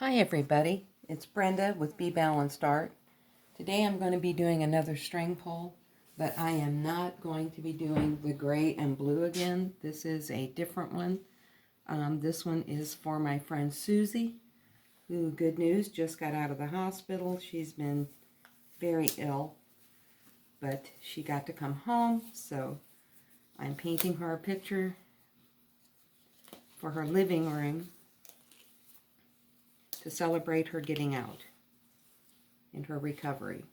Hi everybody, it's Brenda with Be Balanced Art. Today I'm going to be doing another string pull, but I am not going to be doing the gray and blue again. This is a different one. This one is for my friend Susie, who, good news, just got out of the hospital. She's been very ill, but she got to come home, so I'm painting her a picture for her living room to celebrate her getting out and her recovery.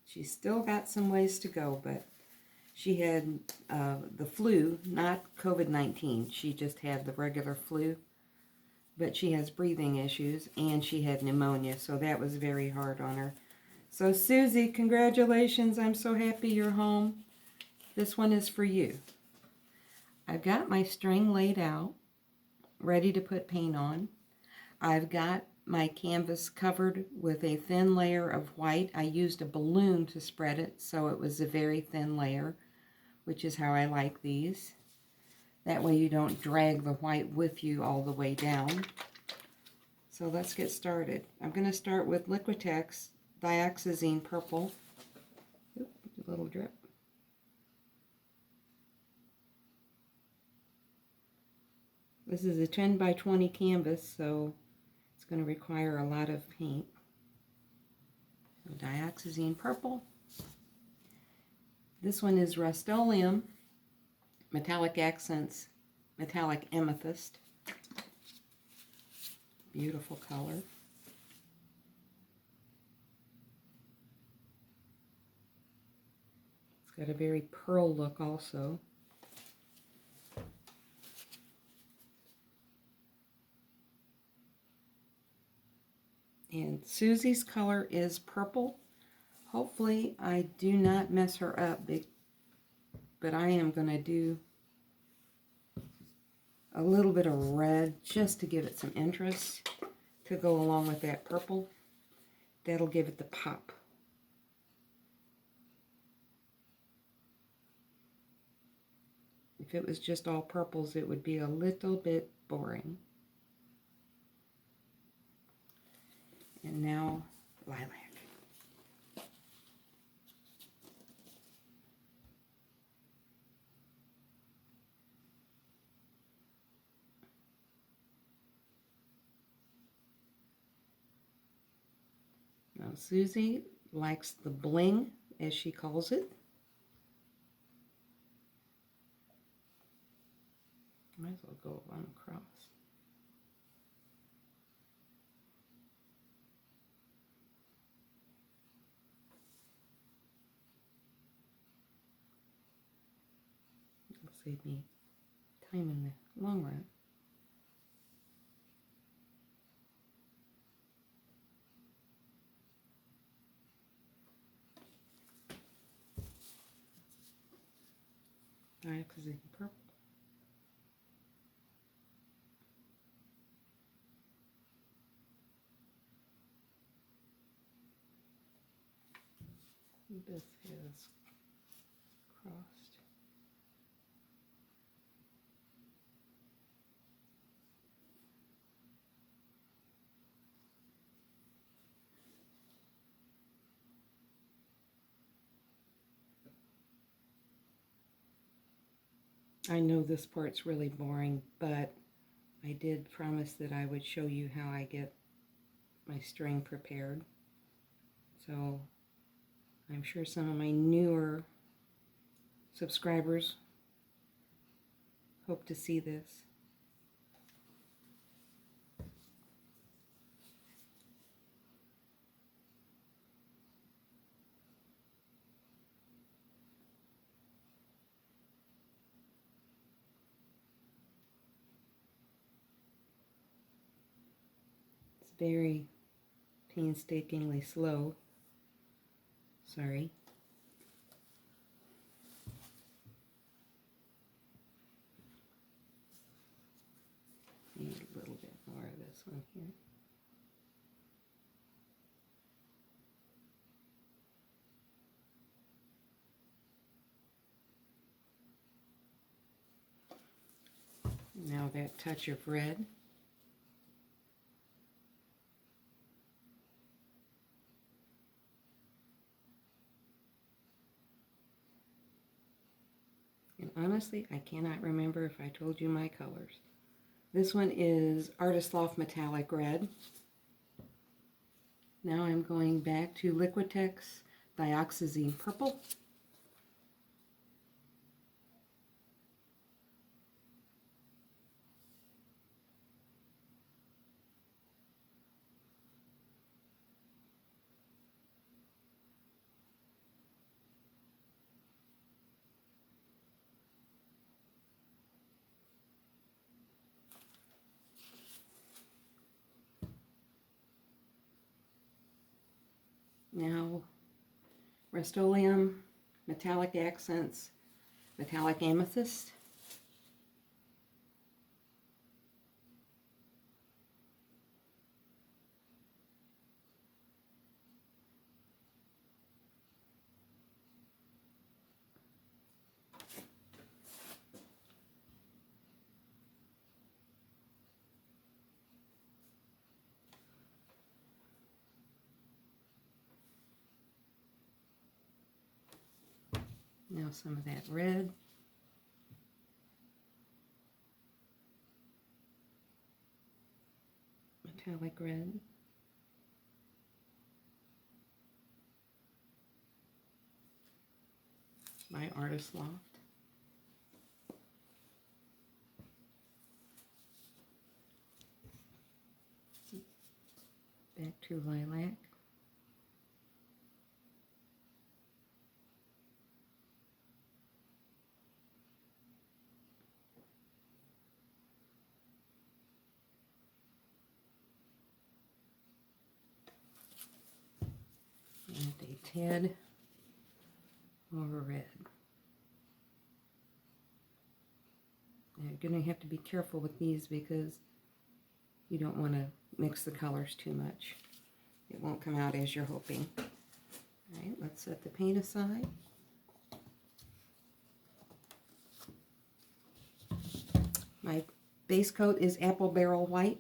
She's still got some ways to go, but she had the flu, not COVID-19. She just had the regular flu, but she has breathing issues, and she had pneumonia, so that was very hard on her. So Susie, congratulations. I'm so happy you're home. This one is for you. I've got my string laid out, ready to put paint on. I've got my canvas covered with a thin layer of white. I used a balloon to spread it, so it was a very thin layer, which is how I like these. That way you don't drag the white with you all the way down. So let's get started. I'm going to start with Liquitex Dioxazine Purple. Oop, a little drip. This is a 10 by 20 canvas, so it's going to require a lot of paint. So Dioxazine Purple. This one is Rust-Oleum Metallic Accents Metallic Amethyst. Beautiful color. It's got a very pearl look also. And Susie's color is purple. Hopefully I do not mess her up, but I am going to do a little bit of red just to give it some interest to go along with that purple. That'll give it the pop. If it was just all purples, it would be a little bit boring. And now, lilac. Now, Susie likes the bling, as she calls it. Might as well go on across. It'll save me time in the long run. Dioxazine purple. This is crossed. I know this part's really boring, but I did promise that I would show you how I get my string prepared. So I'm sure some of my newer subscribers hope to see this. It's very painstakingly slow. Sorry. Need a little bit more of this one here. Now that touch of red. honestly, I cannot remember if I told you my colors. This one is Artist Loft Metallic Red. Now I'm going back to Liquitex Dioxazine Purple. Now Rust-Oleum Metallic Accents Metallic Amethyst. Now some of that red. Metallic red. My Artist Loft. Back to Lilac. And a tad more red. Now you're going to have to be careful with these because you don't want to mix the colors too much. It won't come out as you're hoping. All right, let's set the paint aside. My base coat is Apple Barrel White.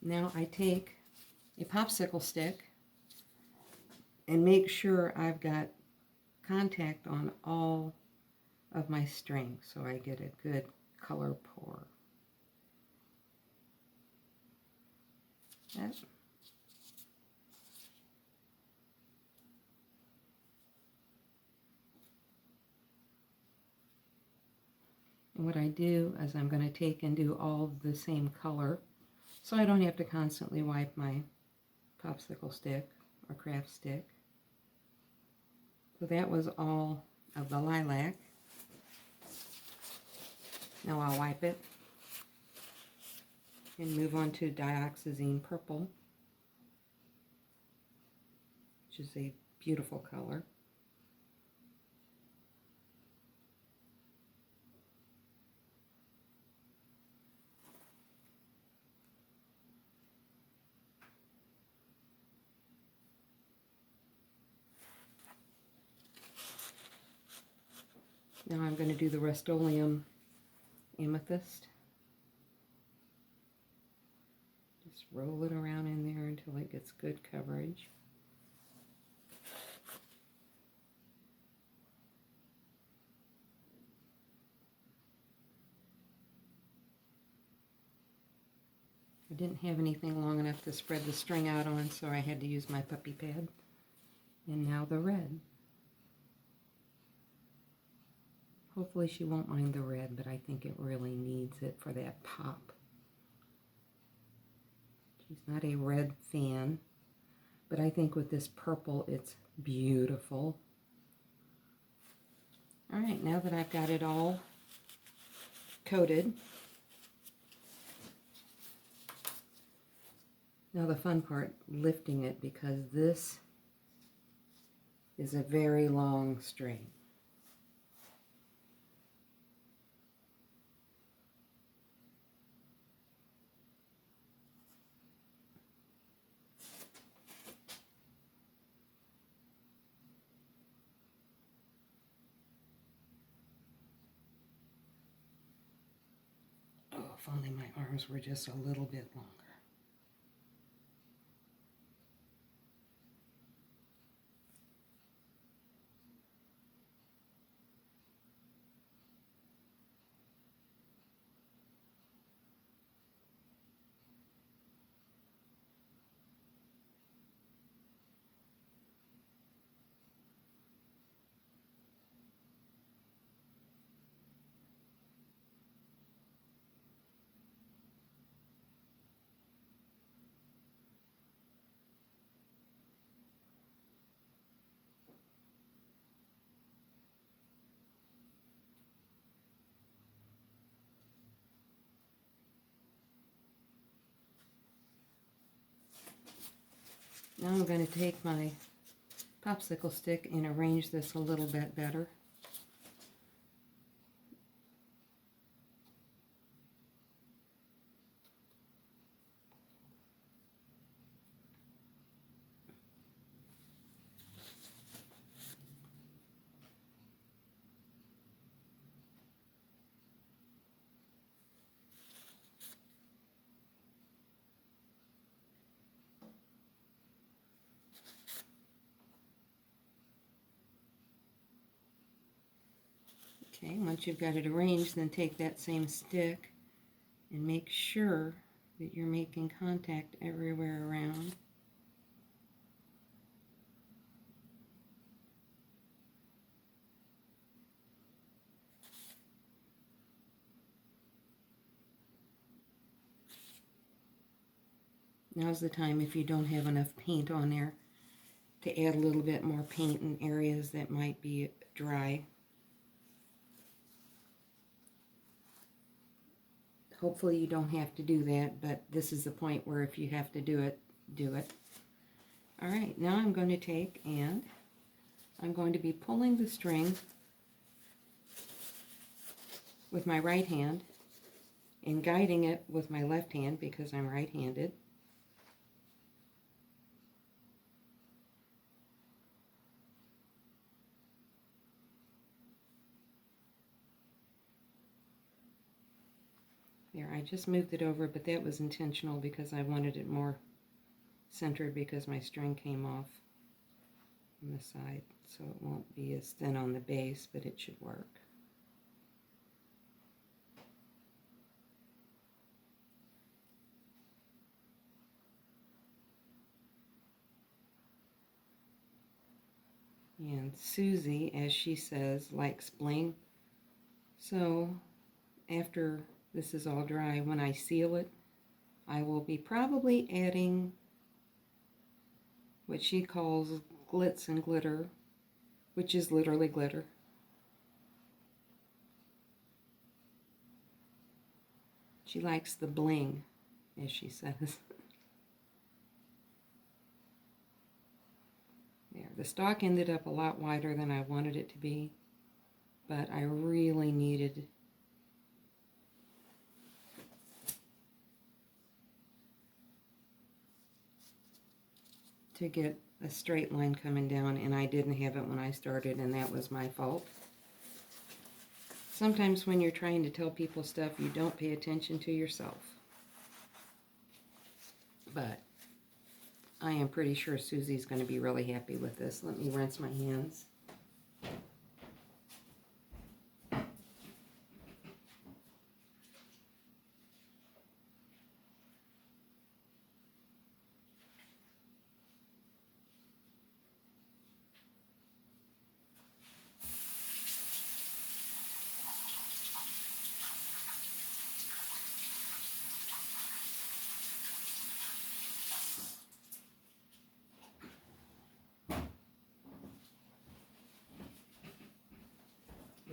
Now I take a popsicle stick and make sure I've got contact on all of my string so I get a good color pour. That. And what I do is I'm going to take and do all the same color so I don't have to constantly wipe my popsicle stick or craft stick. So that was all of the lilac. Now I'll wipe it and move on to Dioxazine Purple, which is a beautiful color. Now I'm going to do the Rust-Oleum Amethyst. Just roll it around in there until it gets good coverage. I didn't have anything long enough to spread the string out on, so I had to use my puppy pad. And now the red. Hopefully she won't mind the red, but I think it really needs it for that pop. She's not a red fan, but I think with this purple it's beautiful. All right, now that I've got it all coated, now the fun part, lifting it, because this is a very long string. Oh, if only my arms were just a little bit longer. Now I'm going to take my popsicle stick and arrange this a little bit better. Okay, once you've got it arranged, then take that same stick and make sure that you're making contact everywhere around. Now's the time, if you don't have enough paint on there, to add a little bit more paint in areas that might be dry. Hopefully you don't have to do that, but this is the point where if you have to do it, do it. Alright, now I'm going to take and I'm going to be pulling the string with my right hand and guiding it with my left hand because I'm right-handed. There, I just moved it over, but that was intentional because I wanted it more centered because my string came off on the side, so it won't be as thin on the base, but it should work. And Susie, as she says, likes bling. So after this is all dry, when I seal it, I will be probably adding what she calls glitz and glitter, which is literally glitter. She likes the bling, as she says. There, the stalk ended up a lot wider than I wanted it to be, but I really needed to get a straight line coming down, and I didn't have it when I started, and that was my fault. Sometimes when you're trying to tell people stuff, you don't pay attention to yourself. But I am pretty sure Susie's going to be really happy with this. Let me rinse my hands.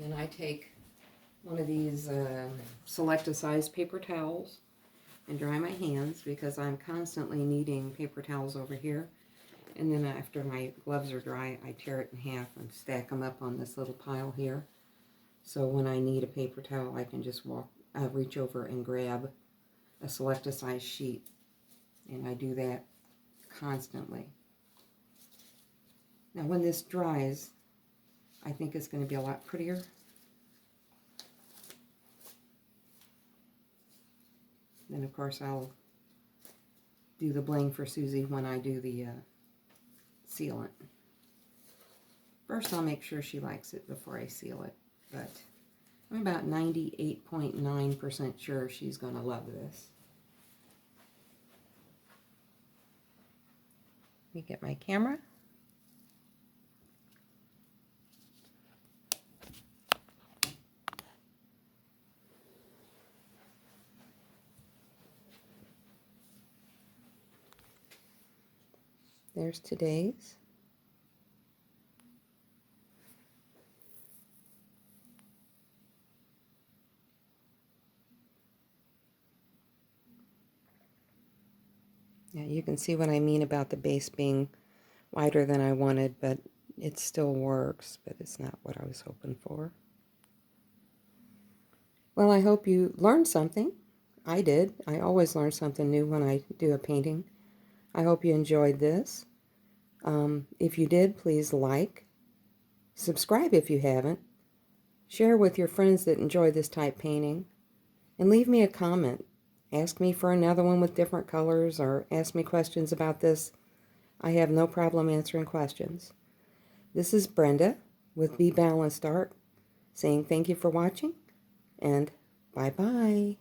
Then I take one of these select-a-size paper towels and dry my hands because I'm constantly needing paper towels over here. And then after my gloves are dry, I tear it in half and stack them up on this little pile here. So when I need a paper towel, I can just reach over and grab a select-a-size sheet. And I do that constantly. Now when this dries, I think it's going to be a lot prettier. Then of course I'll do the bling for Susie when I do the sealant. First I'll make sure she likes it before I seal it, but I'm about 98.9% sure she's going to love this. Let me get my camera. There's today's. Yeah, you can see what I mean about the base being wider than I wanted, but it still works, but it's not what I was hoping for. Well, I hope you learned something. I did. I always learn something new when I do a painting. I hope you enjoyed this. If you did, please like, subscribe if you haven't, share with your friends that enjoy this type painting, and leave me a comment. Ask me for another one with different colors, or ask me questions about this. I have no problem answering questions. This is Brenda with Be Balanced Art saying thank you for watching, and bye-bye.